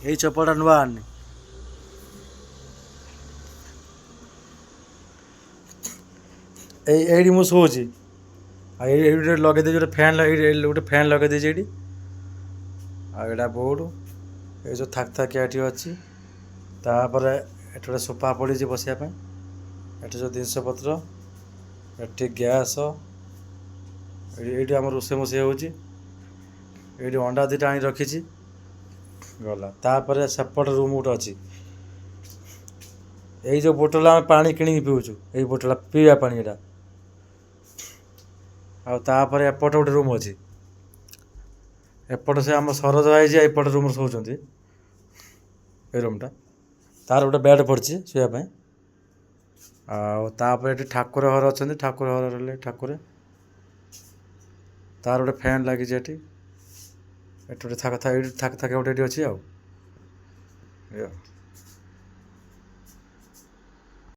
ଏଇ ଚପଲଟା ନୂଆ ଆଣିନି। ଏଇଠି ମୁଁ ଶୋଉଛି। ଆଉ ଏଇଠି ଗୋଟେ ଲଗେଇ ଦେଇଛି ଗୋଟେ ଫ୍ୟାନ୍ ଗୋଟେ ଫ୍ୟାନ୍ ଲଗେଇ ଦେଇଛି ଏଇଠି। ଆଉ ଏଇଟା ବୋର୍ଡ଼। ଏଇ ଯେଉଁ ଥାକ ଥାକିଆ ଏଠି ଅଛି। ତାପରେ ଏଠି ଗୋଟେ ସୋଫା ପଡ଼ିଛି ବସିବା ପାଇଁ। ଏଠି ଯେଉଁ ଜିନିଷପତ୍ର, ଏଠି ଗ୍ୟାସ, ଏଇଠି ଆମର ରୋଷେଇ ମୋଷେଇ ହେଉଛି। ଏଇଠି ଅଣ୍ଡା ଦୁଇଟା ଆଣି ରଖିଛି। ଗଲା ତାପରେ ସେପଟ ରୁମ୍ ଗୋଟେ ଅଛି। ଏଇ ଯେଉଁ ବୋଟଲ ଆମେ ପାଣି କିଣିକି ପିଉଛୁ, ଏଇ ବୋଟଲ ପିଇବା ପାଣି ଏଇଟା। ଆଉ ତାପରେ ଏପଟେ ଗୋଟେ ରୁମ୍ ଅଛି। ଏପଟେ ସେ ଆମ ସରୋଜ ଭାଇ ଯିଏ ଏପଟ ରୁମ୍ରେ ଶୋଉଛନ୍ତି। ଏଇ ରୁମ୍ଟା ତାର ଗୋଟେ ବେଡ଼୍ ପଡ଼ିଛି ଶୋଇବା ପାଇଁ। ଆଉ ତାପରେ ଏଠି ଠାକୁର ଘର ଅଛନ୍ତି। ଠାକୁର ଘର ରହିଲେ ଠାକୁର। ତାର ଗୋଟେ ଫ୍ୟାନ୍ ଲାଗିଛି ଏଠି। ଏଠି ଗୋଟେ ଏଇଠି ଥାକ ଥାକ ଗୋଟେ ଏଠି ଅଛି ଆଉ।